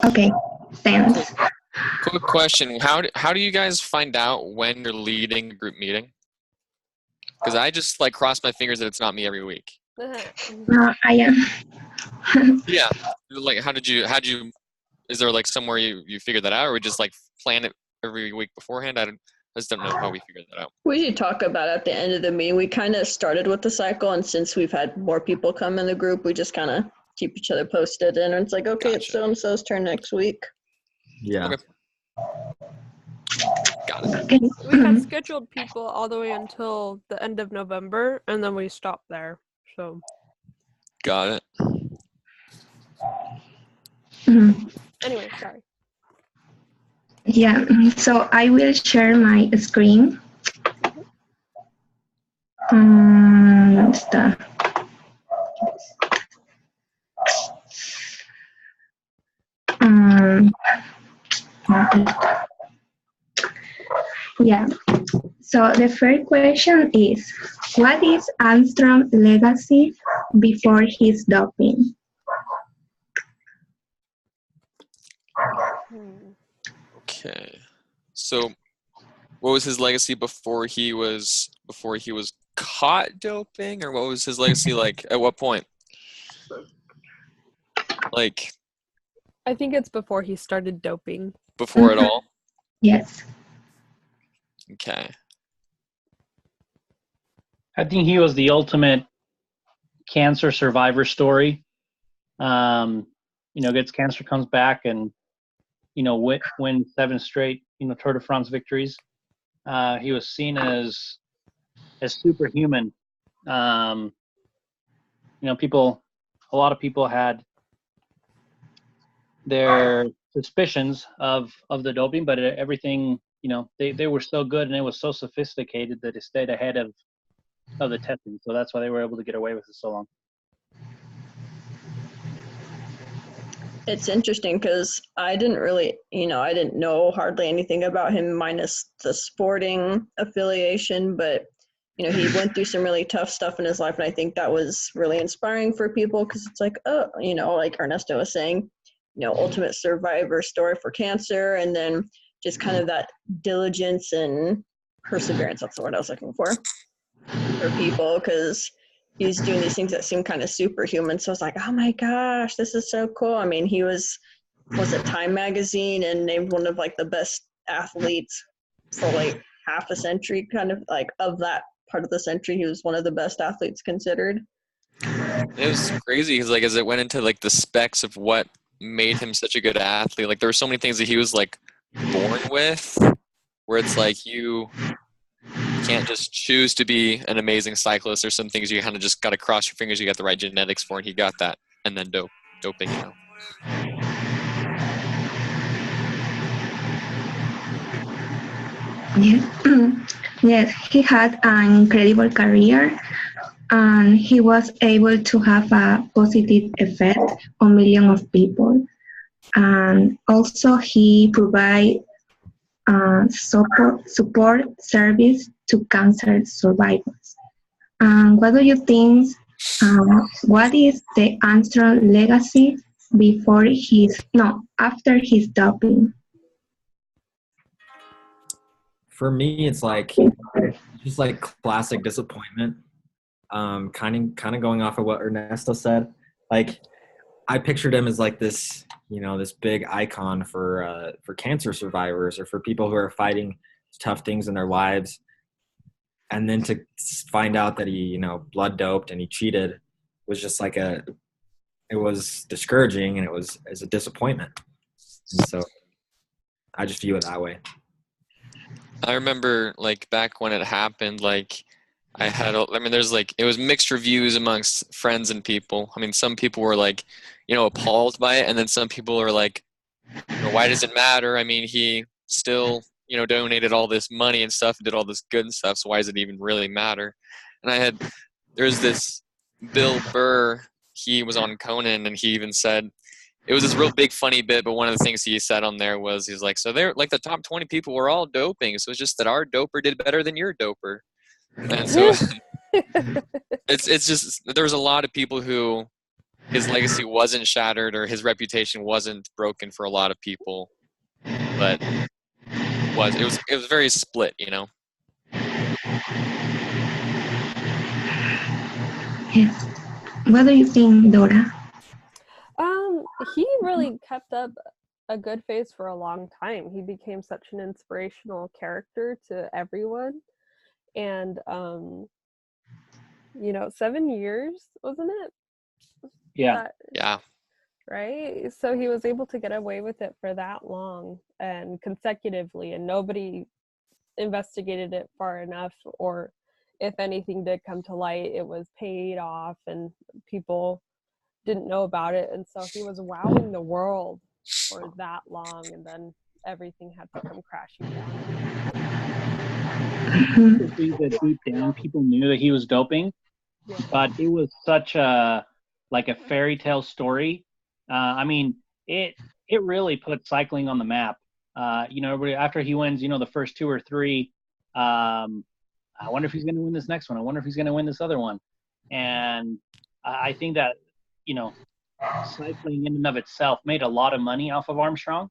Okay, thanks. Quick question. How do you guys find out when you're leading a group meeting? Because I just like cross my fingers that it's not me every week. I am. Yeah. Like how did you is there like somewhere you figured that out, or we just like plan it every week beforehand? I just don't know how we figured that out. We should talk about it at the end of the meeting. We kind of started with the cycle, and since we've had more people come in the group, we just kind of keep each other posted. And it's like, okay, it's Gotcha. so-and-so's turn next week. Yeah. Okay. Got it. Okay. We had scheduled people all the way until the end of November, and then we stopped there. So Got it. anyway, sorry. Yeah, so I will share my screen. Está. Yeah, so the first question is, what is Armstrong's legacy before his doping? Okay. So what was his legacy before he was caught doping, or what was his legacy like at what point? Like I think it's before he started doping. before it all? Yes. Okay. I think he was the ultimate cancer survivor story. Gets cancer, comes back, and win 7 straight Tour de France victories. He was seen as superhuman. A lot of people had their suspicions of the doping, but everything, they were so good and it was so sophisticated that it stayed ahead of the testing. So that's why they were able to get away with it so long. It's interesting because I didn't know hardly anything about him minus the sporting affiliation, but he went through some really tough stuff in his life, and I think that was really inspiring for people because it's like, like Ernesto was saying, ultimate survivor story for cancer, and then just kind of that diligence and perseverance, that's the word I was looking for people, because he's doing these things that seem kind of superhuman. So it's like, oh my gosh, this is so cool. I mean, he was at Time magazine and named one of like the best athletes for like half a century, kind of like of that part of the century. He was one of the best athletes considered. It was crazy because like as it went into like the specs of what made him such a good athlete, like there were so many things that he was like born with, where it's like you can't just choose to be an amazing cyclist. There's some things you kind of just got to cross your fingers you got the right genetics for, and he got that. And then doping, Yes, he had an incredible career, and he was able to have a positive effect on millions of people. And also he provided support service to cancer survivors. What do you think? What is the Armstrong legacy after his doping? For me, it's like just like classic disappointment. Kind of going off of what Ernesto said. Like I pictured him as like this, this big icon for cancer survivors or for people who are fighting tough things in their lives. And then to find out that he, blood doped and he cheated was just like it was discouraging, and it was as a disappointment. And so I just view it that way. I remember like back when it happened, like there's like, it was mixed reviews amongst friends and people. I mean, some people were like, appalled by it. And then some people are like, why does it matter? I mean, he still, donated all this money and stuff, did all this good and stuff. So why does it even really matter? And there's this Bill Burr, he was on Conan, and he even said, it was this real big funny bit, but one of the things he said on there was, he's like, so they're like the top 20 people were all doping. So it's just that our doper did better than your doper. And so it's just, there's a lot of people who his legacy wasn't shattered or his reputation wasn't broken for a lot of people, but it was very split, you know. Yes. What do you think, Dora? He really kept up a good face for a long time. He became such an inspirational character to everyone. And 7 years, wasn't it? Yeah. Yeah. Right? So he was able to get away with it for that long and consecutively, and nobody investigated it far enough, or if anything did come to light, it was paid off and people didn't know about it. And so he was wowing the world for that long, and then everything had to come crashing down. I think that deep down people knew that he was doping, but it was such a fairy tale story. I mean, it really put cycling on the map. After he wins, the first 2 or 3, I wonder if he's going to win this next one. I wonder if he's going to win this other one. And I think that, cycling in and of itself made a lot of money off of Armstrong.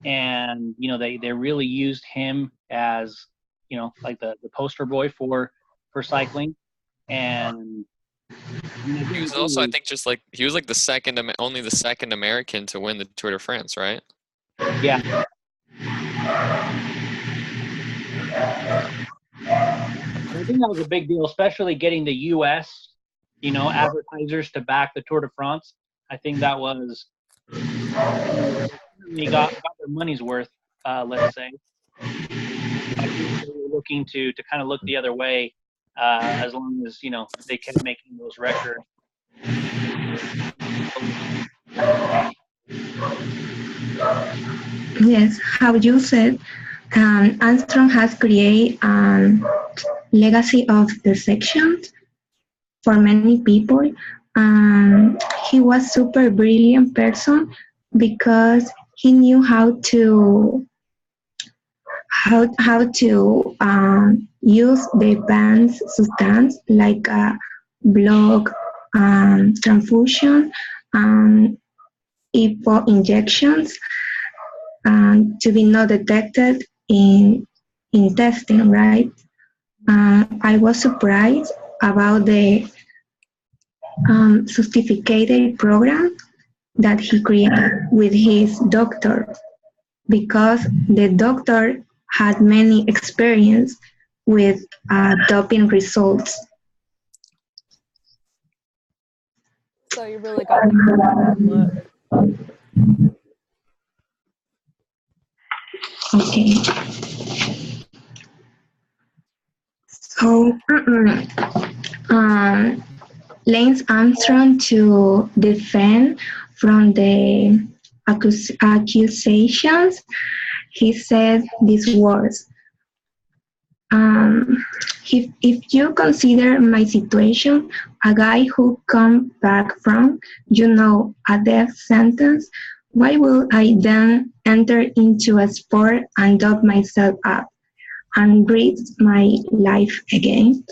And, they really used him as, like the poster boy for cycling. And He was also, I think, he was like only the second American to win the Tour de France, right? Yeah. I think that was a big deal, especially getting the U.S., advertisers to back the Tour de France. I think that was they got their money's worth, let's say. I think they were looking to kind of look the other way, as long as they kept making those records. Yes, how you said, Armstrong has created a legacy of the sections for many people. He was super brilliant person because he knew how to use the advanced substance like blood transfusion and EPO injections to be not detected in testing, right? I was surprised about the sophisticated program that he created with his doctor, because the doctor had many experience with doping results. So you really got the look. Okay. So, Lance Armstrong, to defend from the accusations, he said these words. If you consider my situation, a guy who come back from, a death sentence, why will I then enter into a sport and dope myself up and breathe my life again?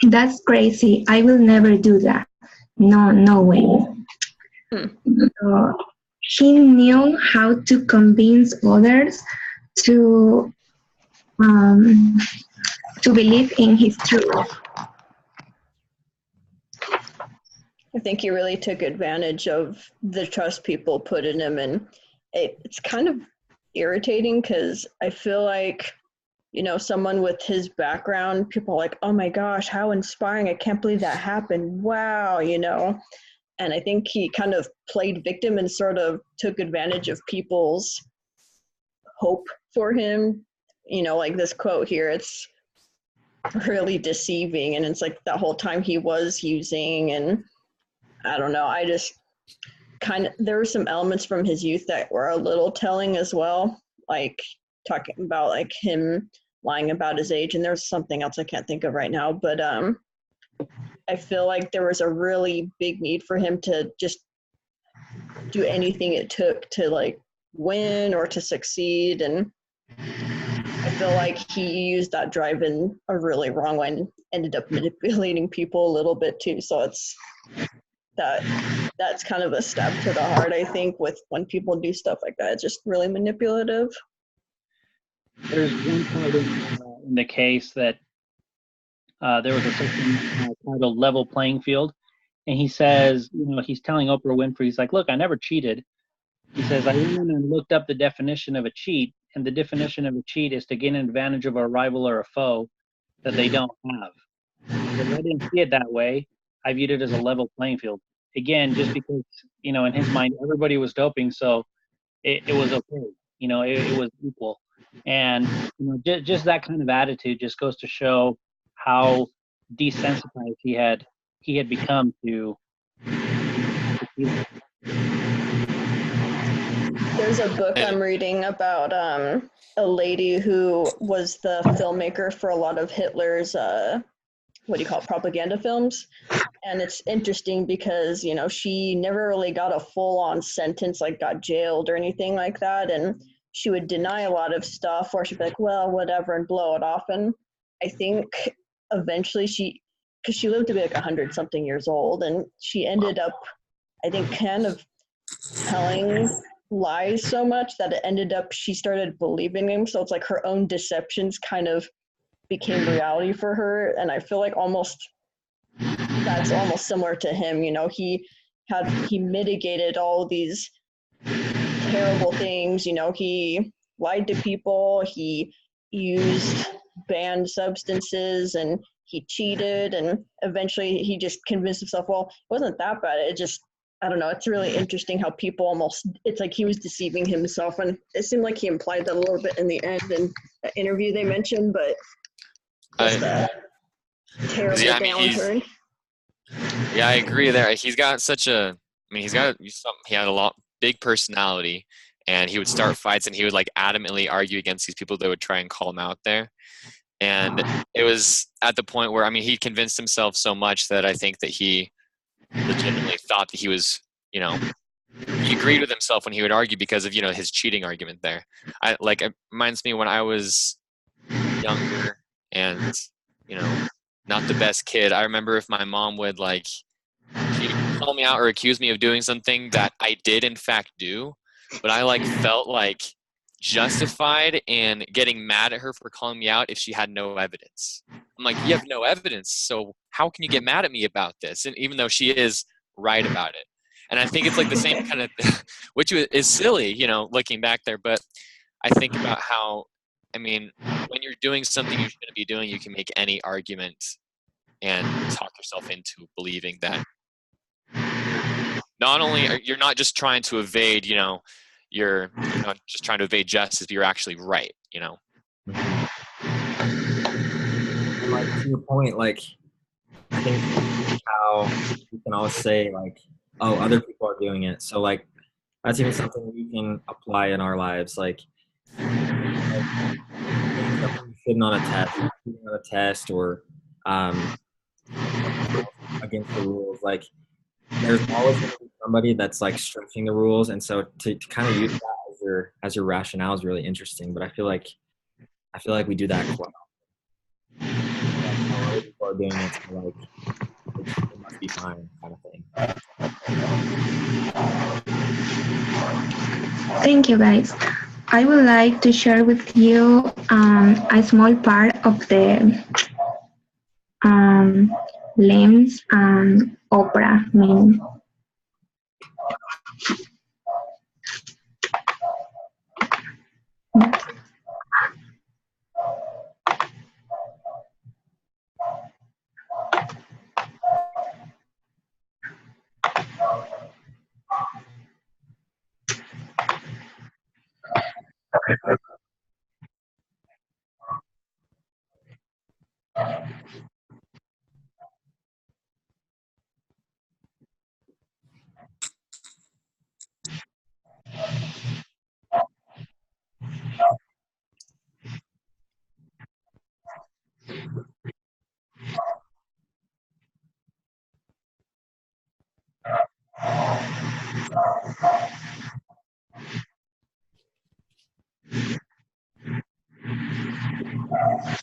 That's crazy. I will never do that. No way. So he knew how to convince others to believe in his truth. I think he really took advantage of the trust people put in him, and it's kind of irritating because I feel like, someone with his background, people are like, oh my gosh, how inspiring, I can't believe that happened, wow, and I think he kind of played victim and sort of took advantage of people's hope for him. Like this quote here, it's really deceiving, and it's like that whole time he was using, and I don't know, I just there were some elements from his youth that were a little telling as well, like talking about like him lying about his age, and there's something else I can't think of right now, but I feel like there was a really big need for him to just do anything it took to like win or to succeed, and I feel like he used that drive in a really wrong way and ended up manipulating people a little bit too. So it's that that's kind of a stab to the heart, I think, with when people do stuff like that. It's just really manipulative. There's one part in the case that there was a section titled Level Playing Field. And he says, he's telling Oprah Winfrey, he's like, look, I never cheated. He says, I went in and looked up the definition of a cheat. And the definition of a cheat is to gain an advantage of a rival or a foe that they don't have. Because I didn't see it that way. I viewed it as a level playing field. Again, just because, in his mind, everybody was doping, so it was okay. It was equal. And, just that kind of attitude just goes to show how desensitized he had become to There's a book I'm reading about a lady who was the filmmaker for a lot of Hitler's propaganda films. And it's interesting because, she never really got a full-on sentence, like got jailed or anything like that. And she would deny a lot of stuff, or she'd be like, well, whatever, and blow it off. And I think eventually because she lived to be like 100-something years old, and she ended up, I think, kind of telling lies so much that it ended up she started believing them. So it's like her own deceptions kind of became reality for her. And I feel like that's almost similar to him. He mitigated all these terrible things. He lied to people, he used banned substances, and he cheated, and eventually he just convinced himself, well, it wasn't that bad. It just, I don't know, it's really interesting how people it's like he was deceiving himself, and it seemed like he implied that a little bit in the end in the interview they mentioned, but just a terrible downturn. Yeah, I agree there. He's got he had a big personality, and he would start fights, and he would like adamantly argue against these people that would try and call him out there. And it was at the point where, he convinced himself so much that I think that he legitimately thought that he was, he agreed with himself when he would argue because of, his cheating argument there. It reminds me when I was younger and, not the best kid. I remember if my mom would she'd call me out or accuse me of doing something that I did in fact do, but I felt justified in getting mad at her for calling me out if she had no evidence. I'm like, you have no evidence, so how can you get mad at me about this? And even though she is right about it. And I think it's the same kind of, which is silly, looking back there. But I think about how, when you're doing something you shouldn't be doing, you can make any argument and talk yourself into believing that not only you're not just trying to evade, you're not just trying to evade justice, but you're actually right, To your point, I think how you can always say oh, other people are doing it, so that's even something we can apply in our lives, sitting on a test or against the rules. There's always going to be somebody that's stretching the rules, and so to kind of use that as your rationale is really interesting. But I feel like we do that quite often. Other people are doing it, so it must be fine, kind of thing. Thank you, guys. I would like to share with you a small part of the limbs and Oprah meaning.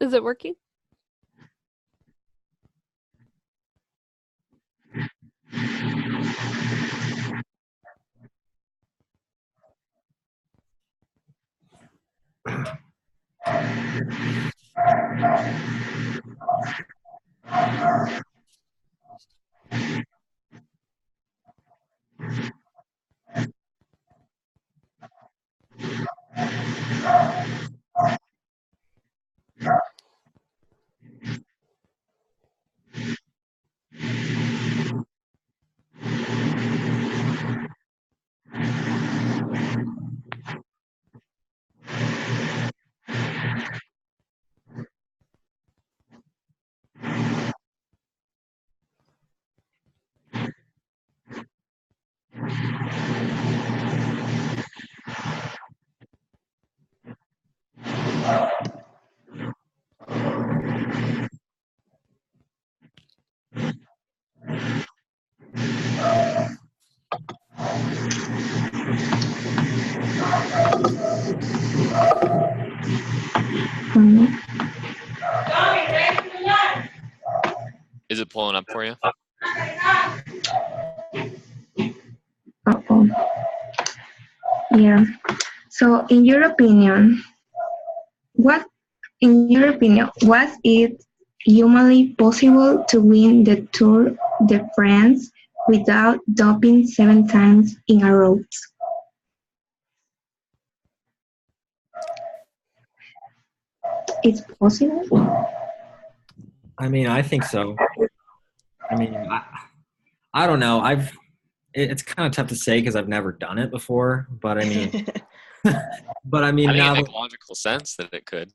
Is it working? Mm, Is it pulling up for you? uh-oh. Yeah. So, in your opinion, was it humanly possible to win the Tour de France without doping 7 times in a row? It's possible? I mean, I think so. I mean, I don't know. It's kind of tough to say because I've never done it before. But I mean, I think now it makes logical sense that it could.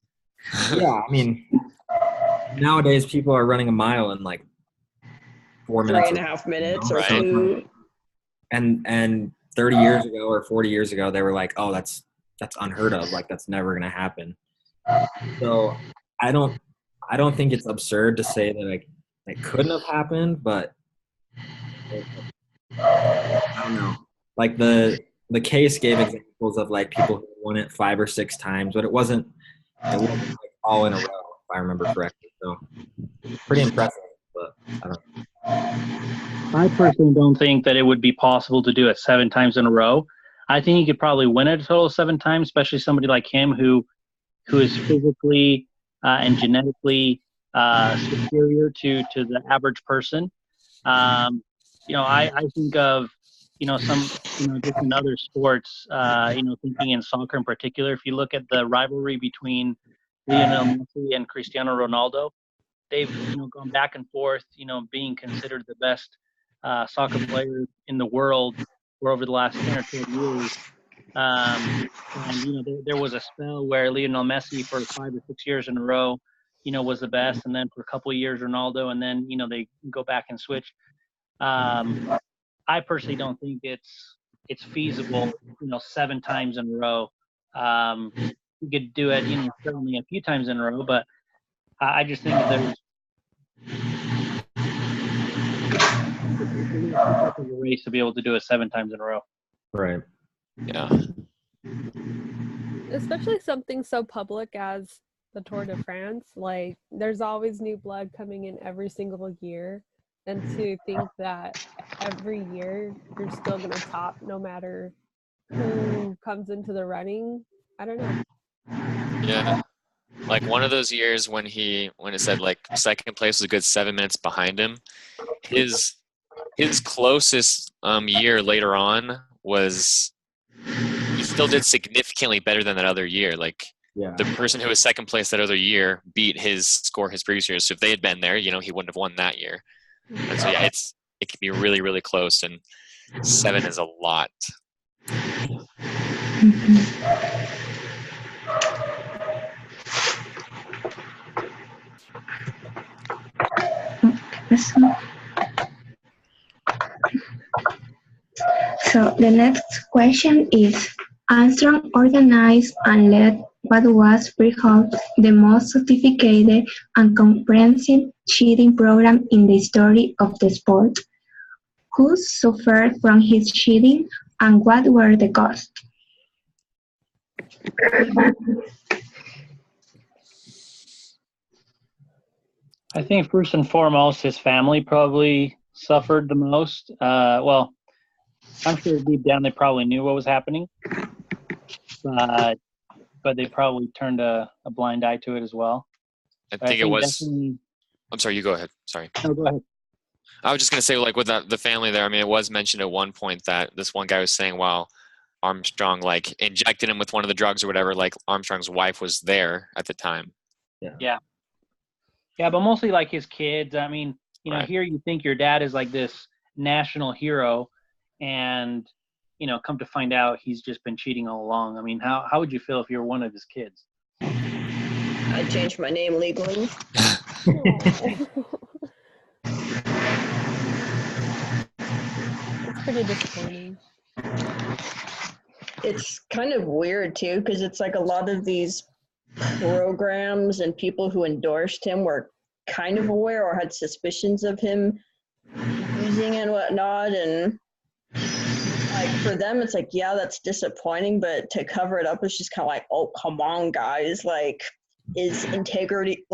yeah, I mean, nowadays people are running a mile in like 4 minutes. 3.5 minutes or Right. 2. And 30 years ago or 40 years ago, they were like, oh, that's unheard of. Like that's never gonna happen. So I don't think it's absurd to say that it couldn't have happened, but I don't know. Like the case gave examples of like people who won it 5 or 6 times, but it wasn't like all in a row, if I remember correctly. So pretty impressive, but I don't know. I personally don't think that it would be possible to do it 7 times in a row. I think he could probably win it a total of 7 times, especially somebody like him who is physically and genetically superior to the average person. I think of some just in other sports. Thinking in soccer in particular, if you look at the rivalry between Lionel Messi and Cristiano Ronaldo, they've gone back and forth, being considered the best soccer player in the world for over the last 10 or 12 years. And there was a spell where Lionel Messi for 5 or 6 years in a row, was the best, and then for a couple of years Ronaldo, and then they go back and switch. I personally don't think it's feasible, 7 times in a row. You could do it, certainly a few times in a row, but I just think that there's a race to be able to do it 7 times in a row. Right. Yeah. Especially something so public as the Tour de France. Like, there's always new blood coming in every single year. And to think that every year you're still going to top no matter who comes into the running, I don't know. Yeah. Like one of those years when it said like second place was a good 7 minutes behind him, his closest year later on was he still did significantly better than that other year. Like the person who was second place that other year beat his score his previous year. So if they had been there, he wouldn't have won that year. And so yeah, it can be really, really close, and 7 is a lot. So the next question is, Armstrong organized and led what was perhaps the most sophisticated and comprehensive cheating program in the history of the sport. Who suffered from his cheating and what were the costs? I think first and foremost, his family probably suffered the most. Well, I'm sure deep down they probably knew what was happening, but but they probably turned a blind eye to it as well. I But think it was. definitely- I'm sorry. You go ahead. Sorry. No, go ahead. I was just gonna say, like with the family there. I mean, it was mentioned at one point that this one guy was saying, while Armstrong like injected him with one of the drugs or whatever, like Armstrong's wife was there at the time. Yeah, but mostly like his kids. I mean, you know, Right. here you think your dad is like this national hero, and you know, come to find out he's just been cheating all along. I mean, how would you feel if you were one of his kids? I changed my name legally. It's pretty disappointing. It's kind of weird too, because it's like a lot of these programs and people who endorsed him were kind of aware or had suspicions of him using and whatnot, and like for them it's like, yeah, that's disappointing, but to cover it up it's just kind of like, oh come on guys, like integrity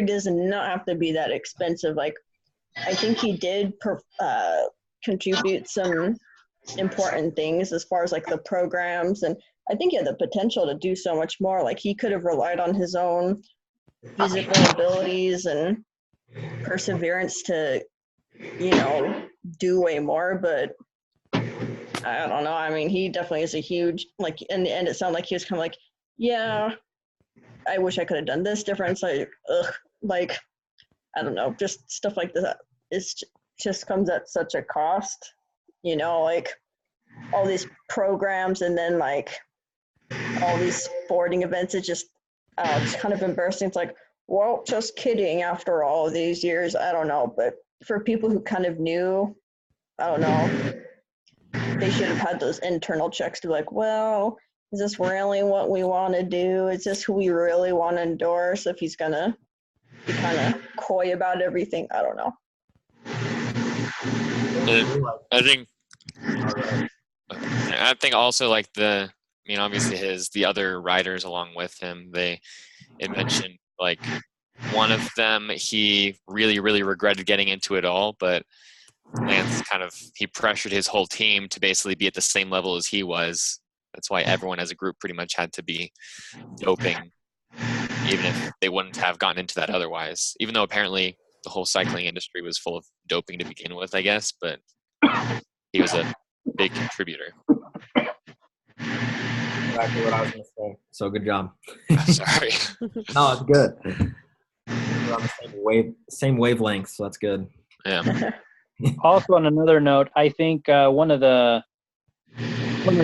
does not have to be that expensive. Like I think he did contribute some important things as far as like the programs, and I think he had the potential to do so much more. Like he could have relied on his own physical abilities and perseverance to, you know, do way more, but I don't know. I mean, he definitely is a huge, like in the end it sounded like he was kind of like, yeah, I wish I could have done this different. It's like, like I don't know, just stuff like that is just comes at such a cost, you know, like all these programs and then like all these sporting events. It's kind of embarrassing. It's like, well, just kidding after all of these years. I don't know, but for people who kind of knew, I don't know, they should have had those internal checks to be like, well, is this really what we want to do? Is this who we really want to endorse? If he's gonna be kind of coy about everything, I don't know. I think also like obviously the other writers along with him, it mentioned like one of them, he really, really regretted getting into it all, but Lance he pressured his whole team to basically be at the same level as he was. That's why everyone as a group pretty much had to be doping, even if they wouldn't have gotten into that otherwise. Even though apparently the whole cycling industry was full of doping to begin with, I guess, but he was a big contributor. Exactly what I was going to say. So good job. Sorry. No, it's good. We're on the same wavelength, so that's good. Yeah. Also, on another note, I think one of the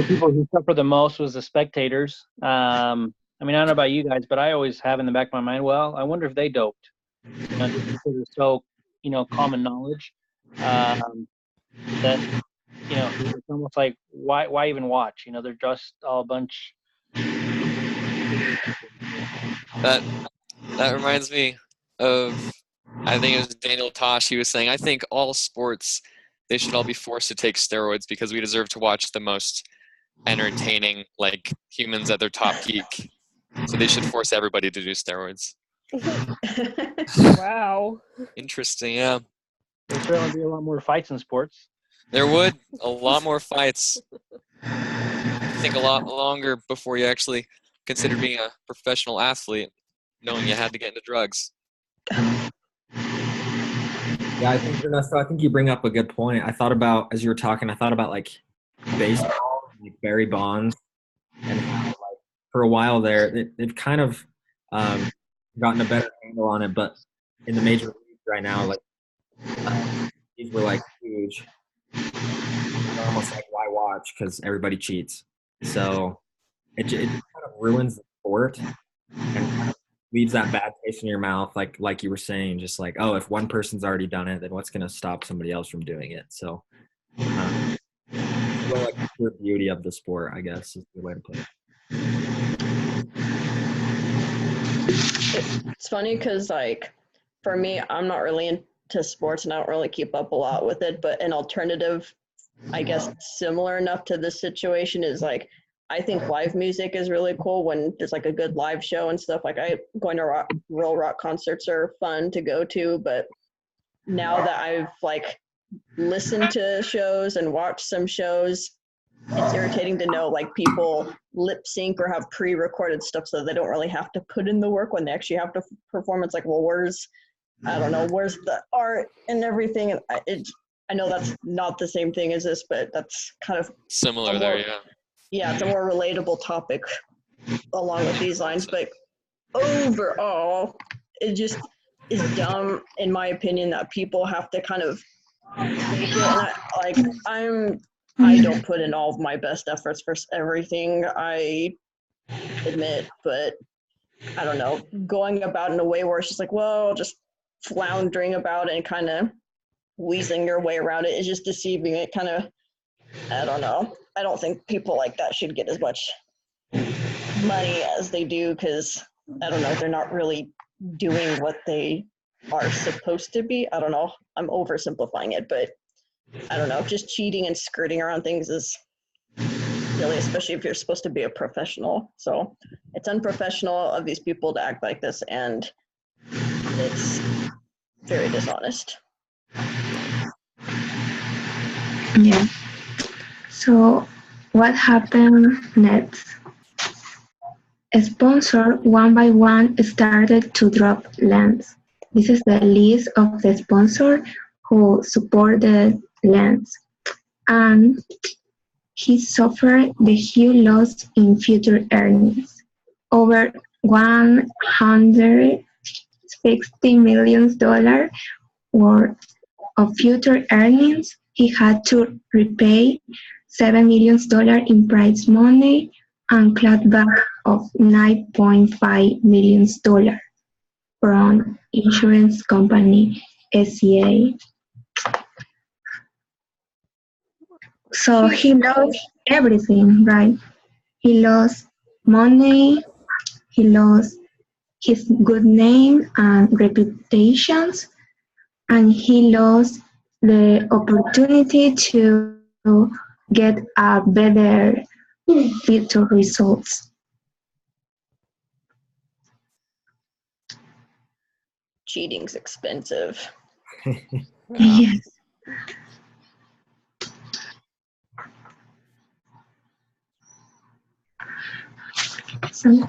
people who suffered the most was the spectators. I mean, I don't know about you guys, but I always have in the back of my mind, well, I wonder if they doped. You know, just because it's so, you know, common knowledge that, you know, it's almost like, why even watch? You know, they're just all a bunch. That reminds me of, I think it was Daniel Tosh. He was saying, I think all sports, they should all be forced to take steroids because we deserve to watch the most entertaining, like, humans at their top peak. So they should force everybody to do steroids. Wow. Interesting, yeah. There'd certainly be a lot more fights in sports. There would. A lot more fights. I think a lot longer before you actually consider being a professional athlete, knowing you had to get into drugs. Yeah, I think Ernesto, I think you bring up a good point. As you were talking, I thought about like baseball, like Barry Bonds, and how, like, for a while there, they've kind of gotten a better handle on it. But in the major leagues right now, like these were like huge. They're almost like, why watch? Because everybody cheats. So it kind of ruins the sport and kind of leaves that bad taste in your mouth, like you were saying, just like, oh, if one person's already done it, then what's going to stop somebody else from doing it? So, like the pure beauty of the sport, I guess, is the way to put it. It's funny because, like, for me, I'm not really into sports and I don't really keep up a lot with it, but an alternative, I guess, similar enough to this situation is, like, I think live music is really cool when there's like a good live show and stuff. Like going to real rock concerts are fun to go to, but now that I've like listened to shows and watched some shows, it's irritating to know like people lip sync or have pre-recorded stuff so they don't really have to put in the work when they actually have to perform. It's like, well, where's the art and everything? And I know that's not the same thing as this, but that's kind of Similar there, yeah. Yeah, it's a more relatable topic along with these lines. But overall, it just is dumb, in my opinion, that people have to kind of make it. And I don't put in all of my best efforts for everything, I admit, but I don't know, going about in a way where it's just like, well, just floundering about it and kind of weaseling your way around it is just deceiving. It kind of, I don't know. I don't think people like that should get as much money as they do because, I don't know, they're not really doing what they are supposed to be. I don't know. I'm oversimplifying it, but I don't know. Just cheating and skirting around things is silly, especially if you're supposed to be a professional. So it's unprofessional of these people to act like this, and it's very dishonest. Yeah. So what happened next? Sponsors one by one started to drop Lance. This is the list of the sponsors who supported Lance. And he suffered the huge loss in future earnings. Over $160 million worth of future earnings. He had to repay $7 million in prize money and clawback of $9.5 million from insurance company SCA. So he lost everything, right? He lost money, he lost his good name and reputations, and he lost the opportunity to get a better future results. Cheating's expensive. Yes. So,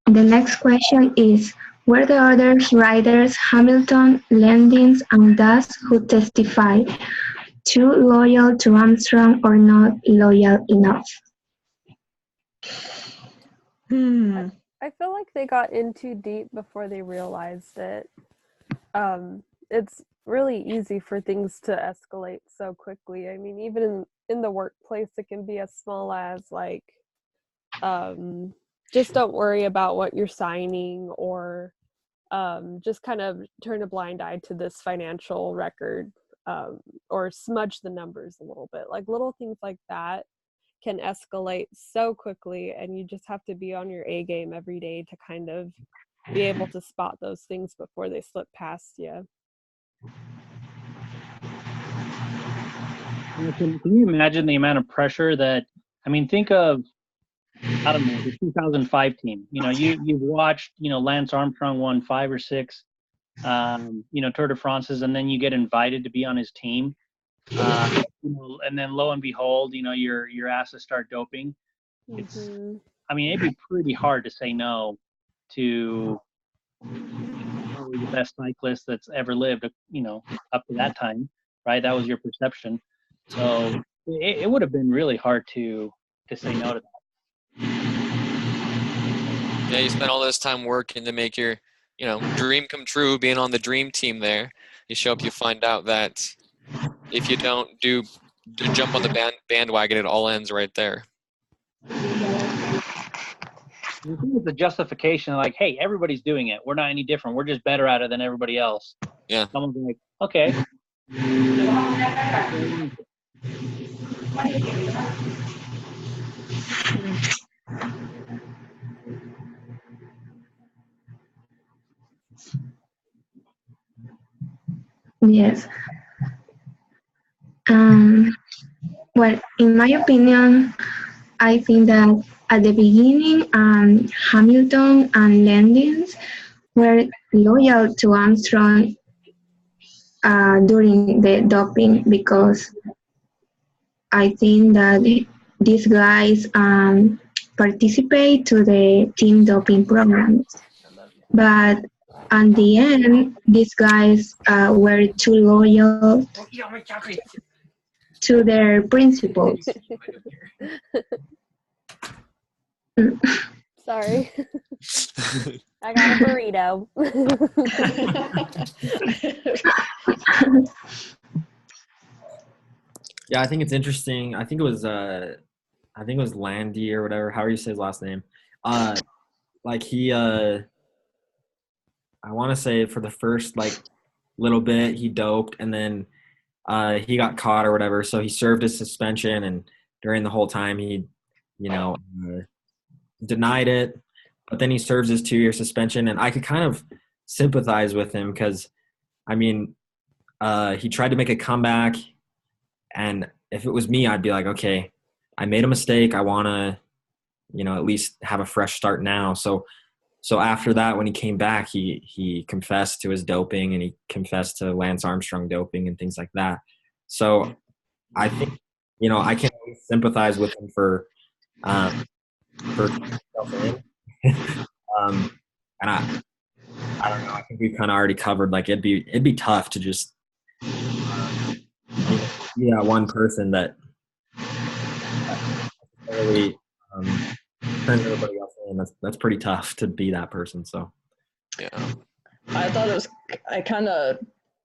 the next question is, were the other riders, Hamilton, Landis, and Das, who testified, too loyal to Armstrong or not loyal enough? I feel like they got in too deep before they realized it. It's really easy for things to escalate so quickly. I mean, even in the workplace, it can be as small as like, just don't worry about what you're signing, or just kind of turn a blind eye to this financial record, or smudge the numbers a little bit. Like little things like that can escalate so quickly, and you just have to be on your A game every day to kind of be able to spot those things before they slip past you. Can you imagine the amount of pressure that, I mean, think of, I don't know, the 2005 team. You know, you've watched, you know, Lance Armstrong won 5 or 6, you know, Tour de France's, and then you get invited to be on his team. You know, and then lo and behold, you know, you're asked to start doping. It's, I mean, it'd be pretty hard to say no to probably the best cyclist that's ever lived, you know, up to that time, right? That was your perception. So it would have been really hard to say no to that. Yeah, you spent all this time working to make your, you know, dream come true, being on the dream team there. You show up, you find out that if you don't jump on the bandwagon, it all ends right there. You think it's a justification, like, hey, everybody's doing it. We're not any different. We're just better at it than everybody else. Yeah. Someone's like, okay. Yes. Well, in my opinion, I think that at the beginning, Hamilton and Landis were loyal to Armstrong during the doping, because I think that these guys participate to the team doping programs. But at the end, these guys were too loyal to their principles. Sorry. I got a burrito. Yeah, I think it's interesting. I think it was Landy or whatever, however you say his last name. Like he I want to say for the first like little bit he doped, and then he got caught or whatever, so he served his suspension, and during the whole time he denied it, but then he serves his 2-year suspension, and I could kind of sympathize with him because I mean he tried to make a comeback, and if it was me I'd be like, okay, I made a mistake, I want to at least have a fresh start now. So after that, when he came back, he confessed to his doping, and he confessed to Lance Armstrong doping and things like that. So I think, I can always sympathize with him for and I don't know. I think we've kind of already covered, like, it'd be tough to just be that one person that really turns everybody else in. That's pretty tough to be that person. So Yeah. I thought I kind of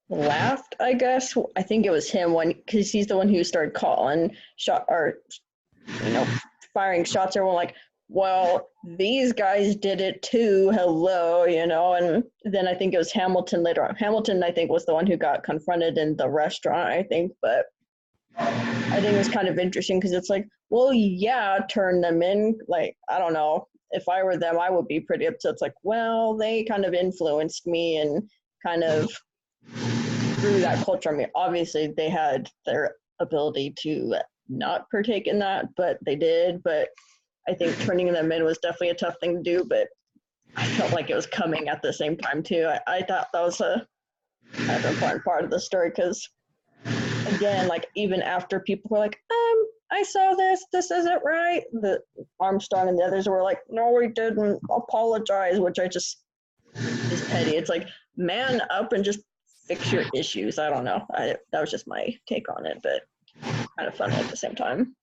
laughed, I guess. I think it was him because he's the one who started calling firing shots. Everyone like, well, these guys did it too. Hello, and then I think it was Hamilton later on. Hamilton, I think, was the one who got confronted in the restaurant, I think, but I think it was kind of interesting because it's like, well, yeah, turn them in. Like, I don't know. If I were them, I would be pretty upset. It's like, well, they kind of influenced me and kind of threw that culture on me. Obviously, they had their ability to not partake in that, but they did. But I think turning them in was definitely a tough thing to do, but I felt like it was coming at the same time, too. I thought that was a kind of important part of the story because, again, like, even after people were like, I saw this isn't right, the Armstrong and the others were like, no, we didn't apologize, which is petty. It's like, man up and just fix your issues. I don't know. That was just my take on it, but kind of funny at the same time.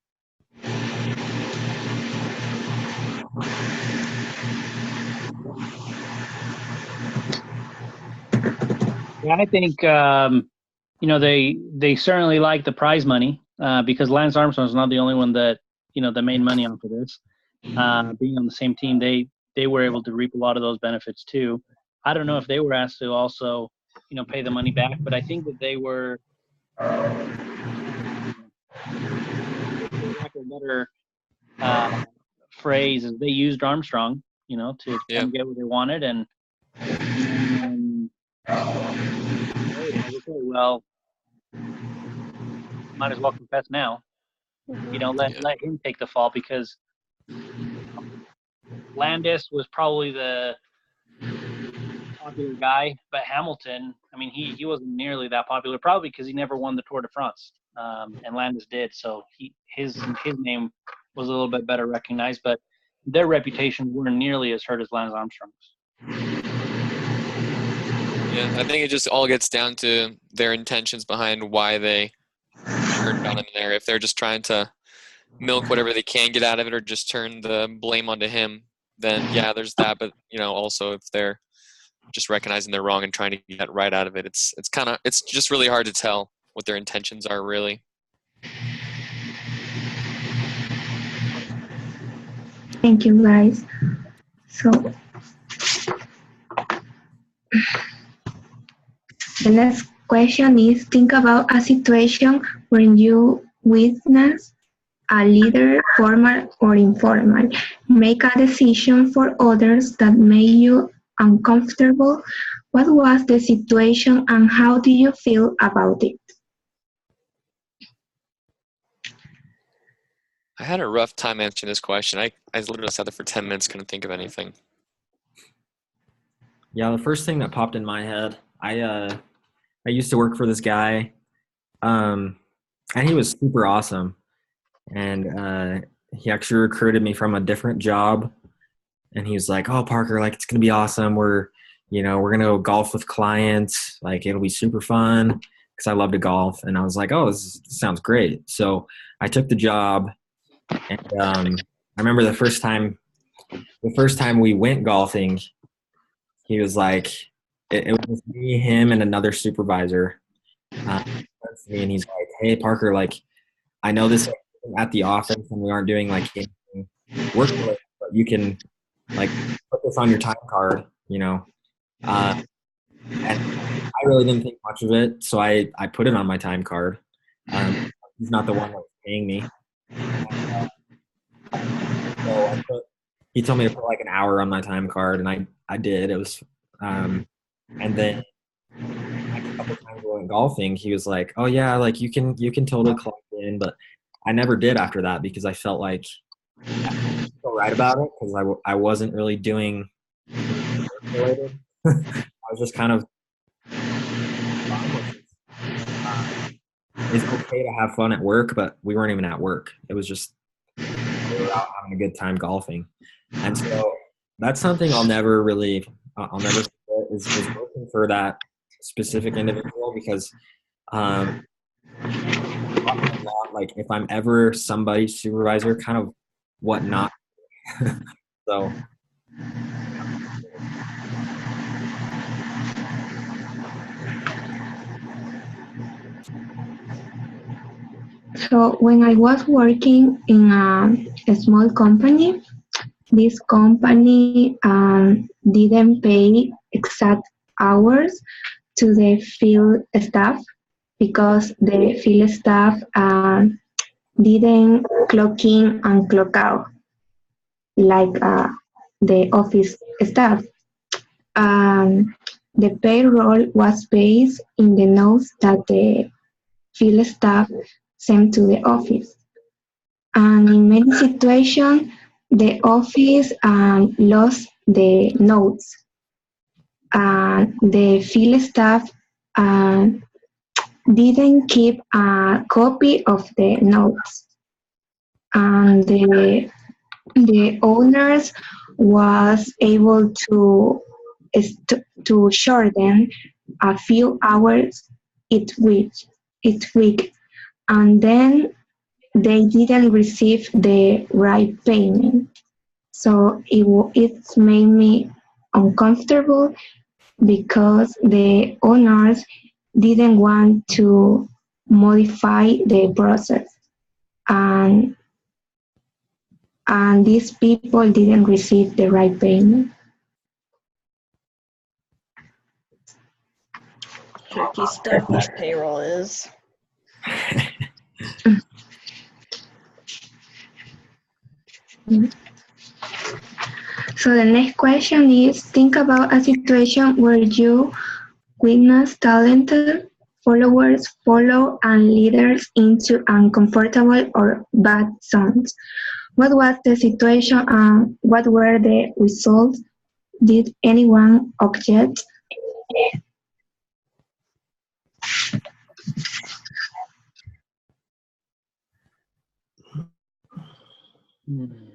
Yeah, I think they certainly like the prize money because Lance Armstrong is not the only one that that made money off of this. Being on the same team, they were able to reap a lot of those benefits too. I don't know if they were asked to also pay the money back, but I think that they were. Like a better phrase is they used Armstrong, to kind of get what they wanted, and well, might as well confess now. Let him take the fall because Landis was probably the popular guy, but Hamilton, I mean, he wasn't nearly that popular, probably because he never won the Tour de France, and Landis did, so his name was a little bit better recognized, but their reputations weren't nearly as hurt as Lance Armstrong's. Yeah, I think it just all gets down to their intentions behind why they turned on him there. If they're just trying to milk whatever they can get out of it or just turn the blame onto him, then yeah, there's that. But also if they're just recognizing they're wrong and trying to get right out of it, it's just really hard to tell what their intentions are really. Thank you, guys. So the next question is, think about a situation when you witness a leader, formal or informal, make a decision for others that made you uncomfortable. What was the situation and how do you feel about it? I had a rough time answering this question. I literally sat there for 10 minutes, couldn't think of anything. Yeah, the first thing that popped in my head, I used to work for this guy, and he was super awesome. and he actually recruited me from a different job. And he was like, "Oh, Parker, like it's gonna be awesome. We're gonna go golf with clients. Like it'll be super fun because I love to golf." And I was like, "Oh, this sounds great." So I took the job, and I remember the first time we went golfing, he was like, it was just me, him, and another supervisor. Me, and he's like, "Hey, Parker, like I know this at the office, and we aren't doing like anything work related, but you can like put this on your time card, you know." And I really didn't think much of it, so I put it on my time card. He's not the one that was paying me. He told me to put like an hour on my time card, and I did. It was, and then like a couple times we went golfing, he was like, "Oh yeah, like you can totally clock in," but I never did after that because I felt like I didn't feel right about it because I wasn't really doing work related. I was just kind of it's okay to have fun at work, but we weren't even at work. It was just we were out having a good time golfing, and so that's something I'll never forget is working for that specific individual because um, a lot, like if I'm ever somebody's supervisor, kind of what not. So So when I was working in a small company, this company didn't pay exact hours to the field staff because the field staff didn't clock in and clock out like the office staff. The payroll was based in the notes that the field staff sent to the office. And in many situations, the office lost the notes. The field staff didn't keep a copy of the notes. And the owners was able to shorten a few hours each week, and then they didn't receive the right payment. So it made me uncomfortable because the owners didn't want to modify the process, and these people didn't receive the right payment. Tricky stuff this payroll is. So the next question is, think about a situation where you witness talented followers follow and leaders into uncomfortable or bad zones. What was the situation and what were the results? Did anyone object? mhm.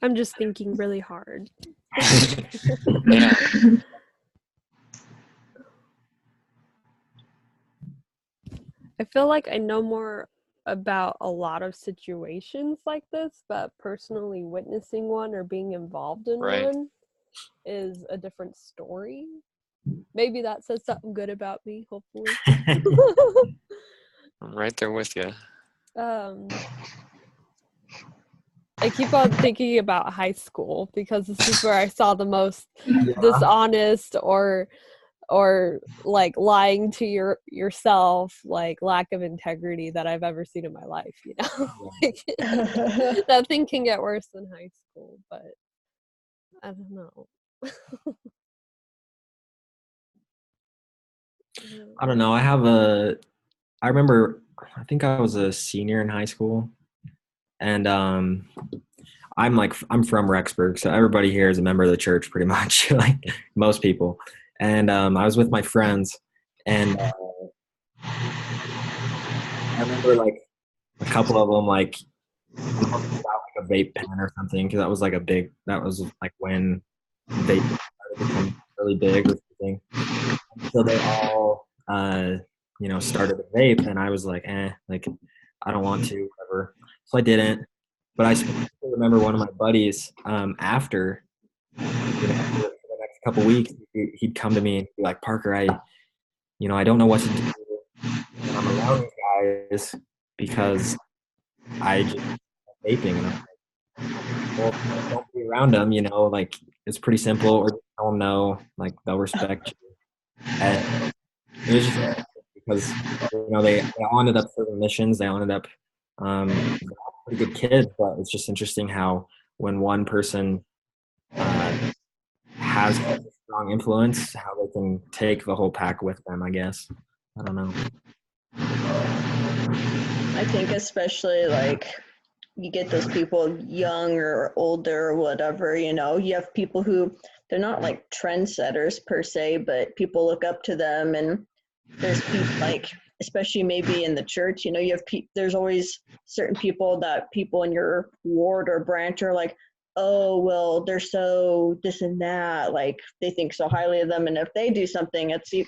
I'm just thinking really hard. Yeah. I feel like I know more about a lot of situations like this, but personally witnessing one or being involved in Right. one is a different story. Maybe that says something good about me, hopefully. I'm right there with you. I keep on thinking about high school because this is where I saw the most dishonest or like lying to yourself, like lack of integrity that I've ever seen in my life, you know. Like, nothing can get worse than high school, but I don't know. I don't know. I remember, I think I was a senior in high school, and I'm from Rexburg, so everybody here is a member of the church, pretty much, like most people. And I was with my friends, and I remember like a couple of them like about like a vape pen or something, because that was like when vape started becoming really big or something. So they all started a vape, and I was like, like I don't want to, whatever. So I didn't. But I specifically remember one of my buddies after, for the next couple weeks, he'd come to me and be like, Parker, I don't know what to do when I'm around these guys because I just vaping. And I'm like, well, don't be around them, like it's pretty simple, or just tell them no, like they'll respect you. And it was just because they all ended up serving missions. They all ended up pretty good kids, but it's just interesting how when one person has a strong influence, how they can take the whole pack with them, I guess. I don't know. I think especially like you get those people young or older or whatever, you have people who they're not like trendsetters per se, but people look up to them. And there's people like, especially maybe in the church, you have there's always certain people that people in your ward or branch are like, oh, well, they're so this and that, like they think so highly of them. And if they do something, it's, a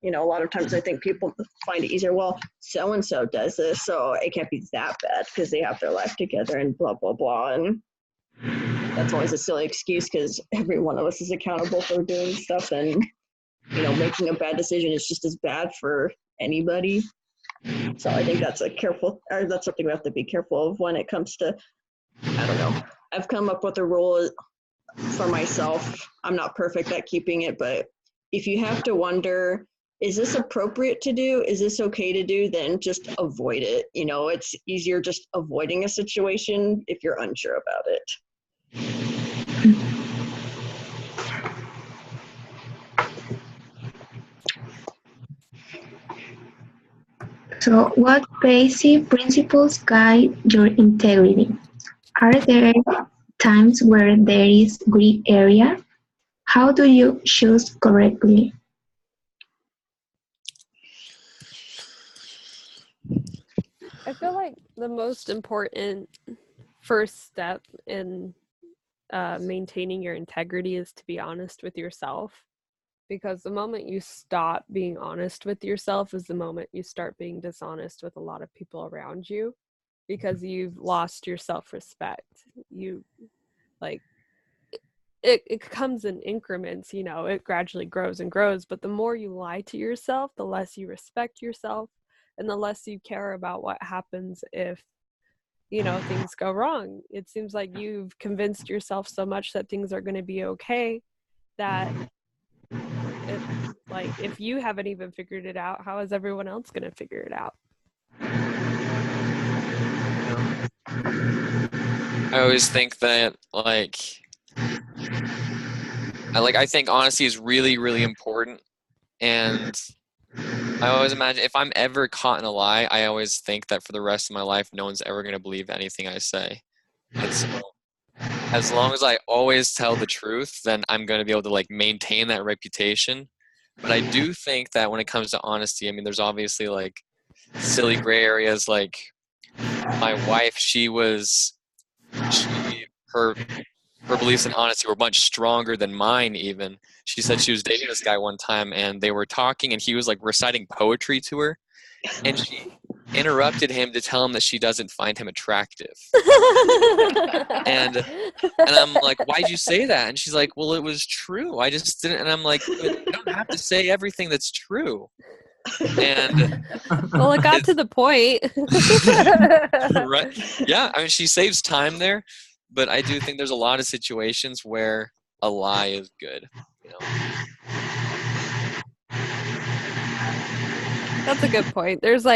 lot of times I think people find it easier. Well, so-and-so does this, so it can't be that bad because they have their life together and blah, blah, blah. And that's always a silly excuse because every one of us is accountable for doing stuff. And, making a bad decision is just as bad for anybody. So I think that's that's something we have to be careful of when it comes to, I don't know. I've come up with a rule for myself. I'm not perfect at keeping it, but if you have to wonder, is this appropriate to do? Is this okay to do? Then just avoid it. It's easier just avoiding a situation if you're unsure about it. So, what basic principles guide your integrity? Are there times where there is gray area? How do you choose correctly? I feel like the most important first step in maintaining your integrity is to be honest with yourself. Because the moment you stop being honest with yourself is the moment you start being dishonest with a lot of people around you, because you've lost your self-respect. It comes in increments, it gradually grows and grows, but the more you lie to yourself, the less you respect yourself and the less you care about what happens if things go wrong. It seems like you've convinced yourself so much that things are going to be okay that if you haven't even figured it out, how is everyone else going to figure it out? I always think that I think honesty is really, really important. And I always imagine if I'm ever caught in a lie, I always think that for the rest of my life, no one's ever going to believe anything I say. And so as long as I always tell the truth, then I'm going to be able to maintain that reputation. But I do think that when it comes to honesty, I mean, there's obviously silly gray areas. Like my wife, her beliefs in honesty were much stronger than mine even. She said she was dating this guy one time and they were talking and he was reciting poetry to her and she interrupted him to tell him that she doesn't find him attractive. and I'm like, why'd you say that? And she's like, well, it was true. I just didn't. And I'm like, you don't have to say everything that's true. And well, it got to the point. Right? Yeah. I mean, she saves time there. But I do think there's a lot of situations where a lie is good. That's a good point. There's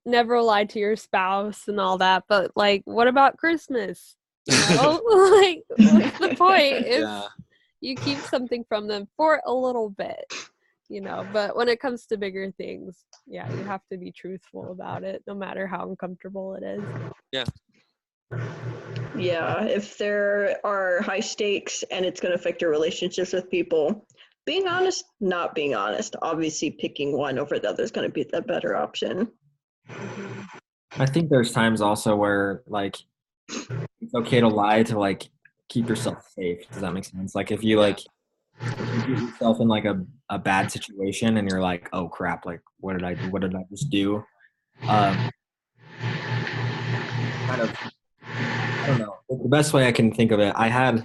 never lie to your spouse and all that. But what about Christmas? What's the point if you keep something from them for a little bit? you know, but when it comes to bigger things, yeah, you have to be truthful about it, no matter how uncomfortable it is. Yeah. Yeah, if there are high stakes and it's going to affect your relationships with people, being honest, not being honest, obviously picking one over the other is going to be the better option. I think there's times also where like it's okay to lie to like keep yourself safe. Does that make sense? Like if you like if you get yourself in like a bad situation and you're like, oh crap, like what did I do? What did I just do? Kind of, I don't know. The best way I can think of it, I had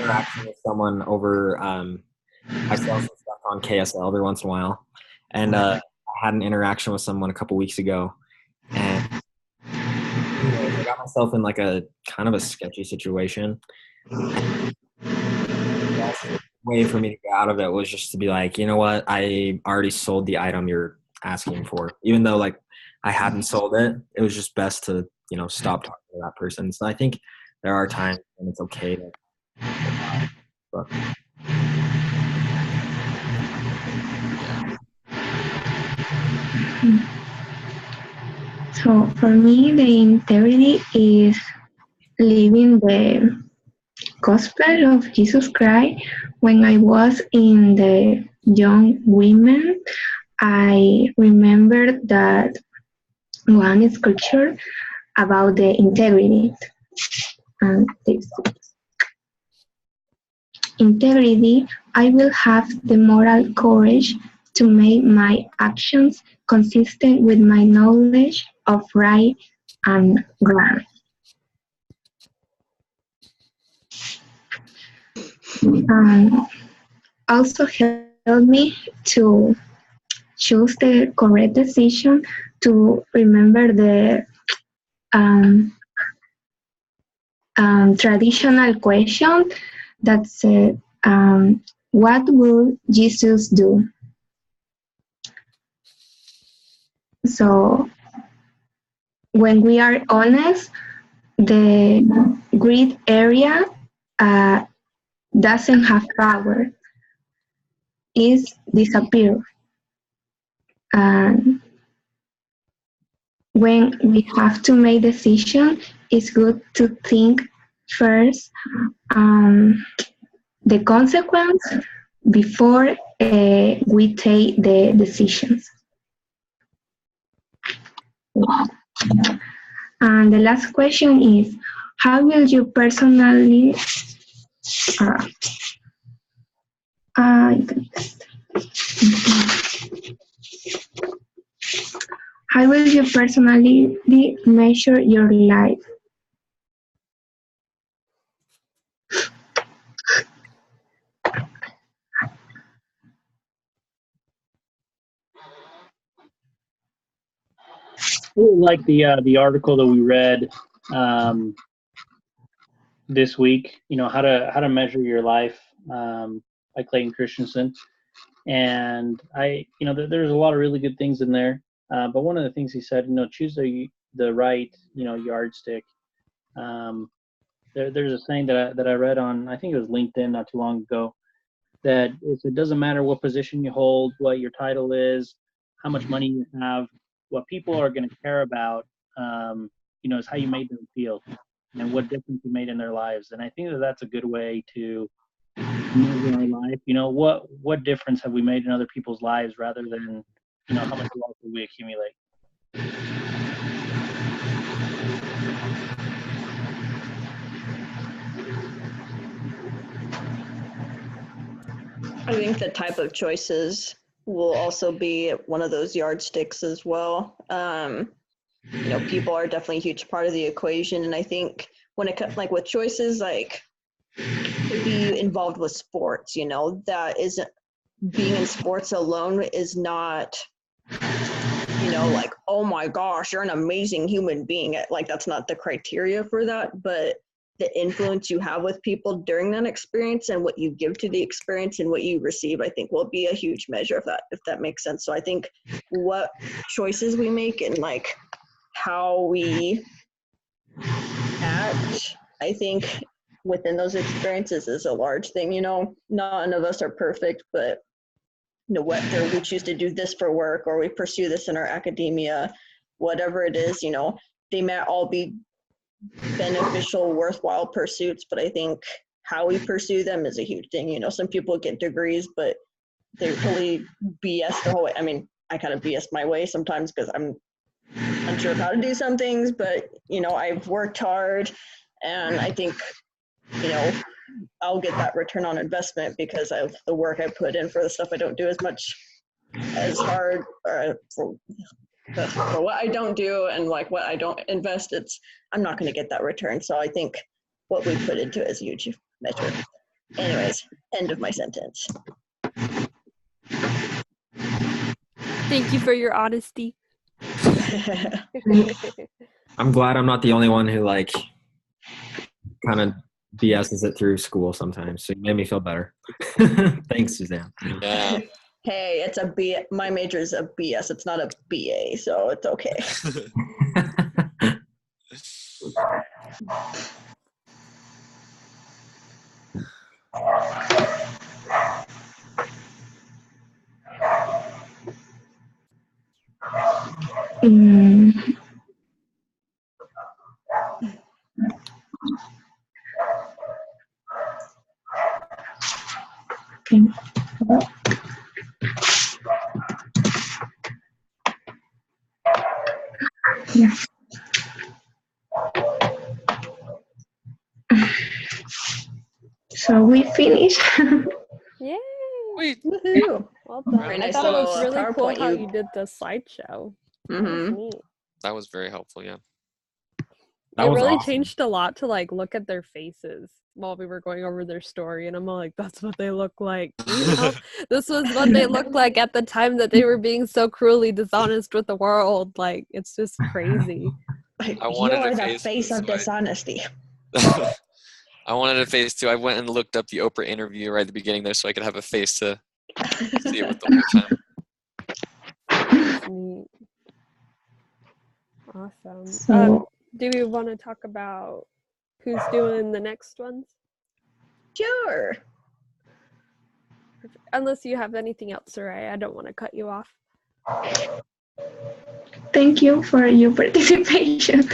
interaction with someone over I sell some stuff on KSL every once in a while, and I had an interaction with someone a couple weeks ago, and anyways, I got myself in like a kind of a sketchy situation. The best way for me to get out of it was just to be like, you know what, I already sold the item you're asking for, even though like I hadn't sold it. It was just best to, you know, stop talking to that person. So I think there are times when it's okay to but So for me, the integrity is living the gospel of Jesus Christ. When I was in the young women, I remembered that one scripture about the integrity. And this integrity, I will have the moral courage to make my actions consistent with my knowledge of right and wrong. Also help me to choose the correct decision, to remember the um, traditional question that said, what will Jesus do? So when we are honest, the greed area uh, doesn't have power, is disappear. And when we have to make decision, it's good to think first the consequence before we take the decisions. And the last question is, how will you personally how will you personally measure your life? I really like the article that we read this week. You know, how to measure your life by Clayton Christensen. And you know, there's a lot of really good things in there. But one of the things he said, you know, choose the right, you know, yardstick. There's a saying that I read on, I think it was LinkedIn not too long ago, that it doesn't matter what position you hold, what your title is, how much money you have, what people are going to care about, you know, is how you made them feel and what difference you made in their lives. And I think that's a good way to measure our life. You know, what difference have we made in other people's lives rather than, you know, how much wealth did we accumulate? I think the type of choices will also be one of those yardsticks as well. You know, people are definitely a huge part of the equation, and I think when it comes like with choices, like to be involved with sports, you know, that isn't being in sports alone is not, you know, like, oh my gosh, you're an amazing human being. Like, that's not the criteria for that, but the influence you have with people during that experience and what you give to the experience and what you receive, I think will be a huge measure of that, if that makes sense. So I think what choices we make and like how we act, I think within those experiences is a large thing. None of us are perfect, but whether we choose to do this for work or we pursue this in our academia, whatever it is, they may all be beneficial, worthwhile pursuits, but I think how we pursue them is a huge thing. Some people get degrees, but they really BS the whole way. I mean, I kind of BS my way sometimes because I'm unsure of how to do some things, but I've worked hard, and I think I'll get that return on investment because of the work I put in for the stuff I don't do as much as hard for what I don't do, and like what I don't invest, I'm not going to get that return. So I think what we put into it is a huge measure. Anyways, end of my sentence. Thank you for your honesty. I'm glad I'm not the only one who like kind of BS's it through school sometimes. So you made me feel better. Thanks, Suzanne. Yeah. Hey, it's a B. My major is a BS. It's not a BA, so it's okay. Okay. Yeah. So we finished. Yay! Wait. Woohoo! Well done. Very I nice thought it was little really cool PowerPoint how you- you did the slideshow. That was Mm-hmm. neat. That was very helpful. Yeah. That It was really awesome. changed a lot to like look at their faces while we were going over their story, and I'm all like, that's what they look like. This was what they looked like at the time that they were being so cruelly dishonest with the world. Like, it's just crazy. I wanted You're a the face, face of so dishonesty. I wanted a face too. I went and looked up the Oprah interview right at the beginning there, so I could have a face to see it with the whole time. That's neat. Awesome. So Do we want to talk about who's doing the next ones? Sure. Unless you have anything else, Soraya. I don't want to cut you off. thank you for your participation.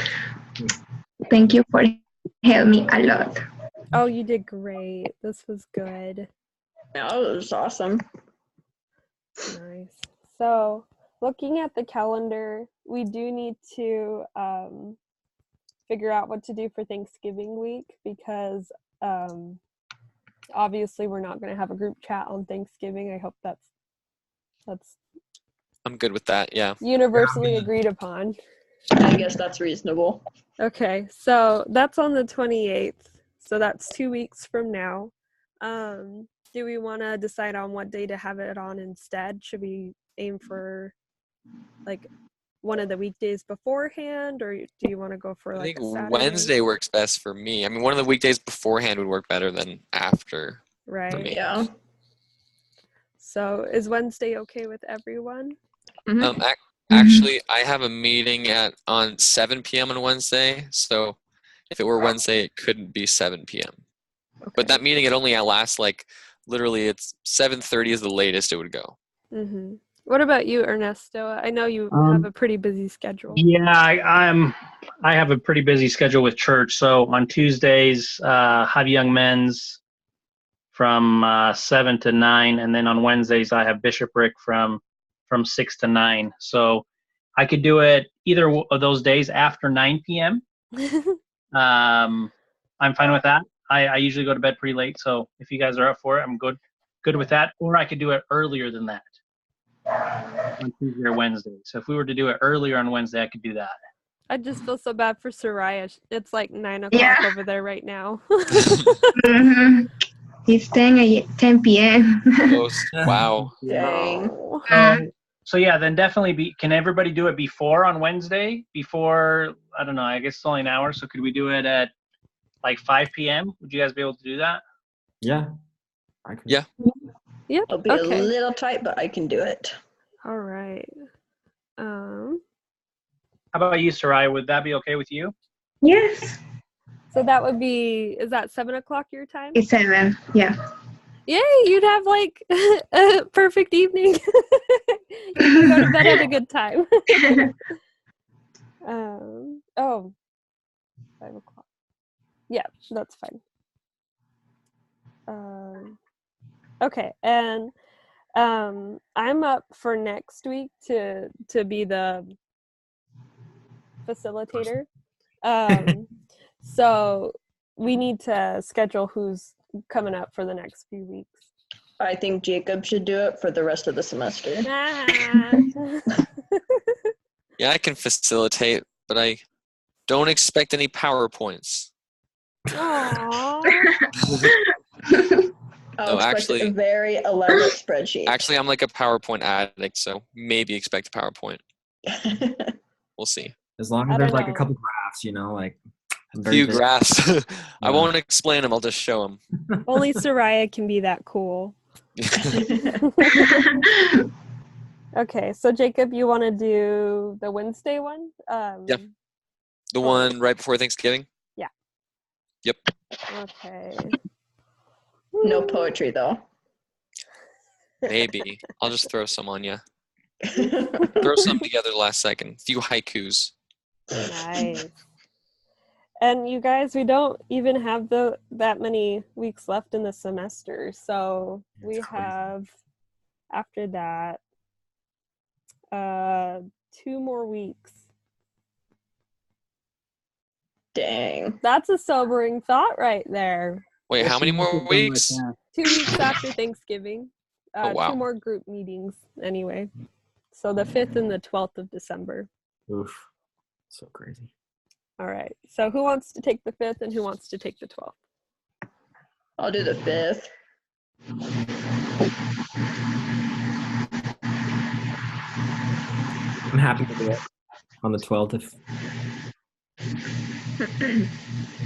Thank you for helping me a lot. Oh, you did great. This was good. No, it was awesome. Nice. So, looking at the calendar, we do need to figure out what to do for Thanksgiving week because obviously we're not going to have a group chat on Thanksgiving. I hope that's I'm good with that. Yeah. universally agreed upon. I guess that's reasonable. Okay, so that's on the 28th. So that's 2 weeks from now. Do we want to decide on what day to have it on instead? Should we aim for like one of the weekdays beforehand, or do you want to go for I like think a Saturday? Wednesday works best for me. I mean, one of the weekdays beforehand would work better than after. Right. me. Yeah. So is Wednesday okay with everyone? Mhm. Actually, I have a meeting on 7 p.m. on Wednesday, so if it were Wednesday, it couldn't be 7 p.m. Okay. But that meeting, it only lasts like literally it's 7:30 is the latest it would go. Mm-hmm. What about you, Ernesto? I know you have a pretty busy schedule. Yeah, I have a pretty busy schedule with church. So on Tuesdays, have Young Men's from 7 to 9, and then on Wednesdays I have Bishopric from 6 to 9. So I could do it either of those days after 9 p.m. I'm fine with that. I usually go to bed pretty late, so if you guys are up for it, I'm good with that. Or I could do it earlier than that on Tuesday or Wednesday. So if we were to do it earlier on Wednesday, I could do that. I just feel so bad for Soraya. It's like 9 o'clock Yeah. over there right now. Mhm. It's 10 p.m. Close. Wow. Dang. So yeah, then definitely can everybody do it before on Wednesday? Before, I don't know, I guess it's only an hour, so could we do it at like 5 p.m.? Would you guys be able to do that? Yeah. I can. Yeah. Yep. It'll be Okay. a little tight, but I can do it. All right. How about you, Sarai? Would that be okay with you? Yes. So that would be, is that 7 o'clock your time? It's 7, yeah. Yay, you'd have like a perfect evening. You can go to bed at a good time. Oh, 5 o'clock. Yeah, that's fine. Okay, and I'm up for next week to be the facilitator. So we need to schedule who's coming up for the next few weeks. I think Jacob should do it for the rest of the semester. Yeah, I can facilitate, but I don't expect any PowerPoints. Aww. I'll No, expect actually- a very elaborate spreadsheet. Actually, I'm like a PowerPoint addict, so maybe expect a PowerPoint. We'll see. As long I as there's don't like a know. couple graphs, you know, like I'm A very few visual. graphs. I Yeah. won't explain them. I'll just show them. Only Soraya can be that cool. Okay, so Jacob, you want to do the Wednesday one? Yeah. The one right before Thanksgiving? Yeah. Yep. Okay. No poetry though. Maybe. I'll just throw some on you. Throw some together last second. A few haikus. Nice. And you guys, we don't even have that many weeks left in the semester. So we It's crazy. have, after that, 2 more weeks. Dang. That's a sobering thought right there. Wait, how many more weeks? 2 weeks after Thanksgiving. Oh, wow. 2 more group meetings anyway. So the 5th and the 12th of December. Oof, so crazy. All right. So who wants to take the 5th and who wants to take the 12th? I'll do the 5th. I'm happy to do it on the 12th. If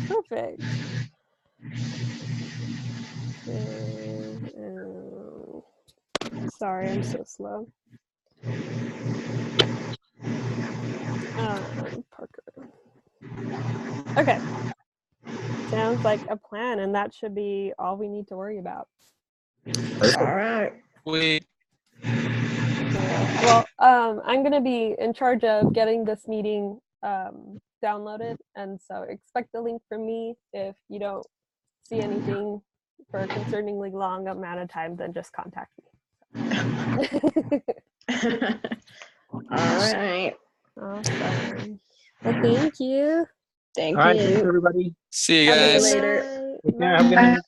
Perfect. Sorry, I'm so slow. Parker. Okay. Sounds like a plan, and that should be all we need to worry about. All right. Wait. Well, I'm going to be in charge of getting this meeting downloaded, and so expect the link from me. If you don't see anything for a concerningly long amount of time, then just contact me. All right. Awesome. Well, thank you. Thank All right, you. thanks everybody. See you See you guys. later. Bye. Take care. Have a good Bye. night.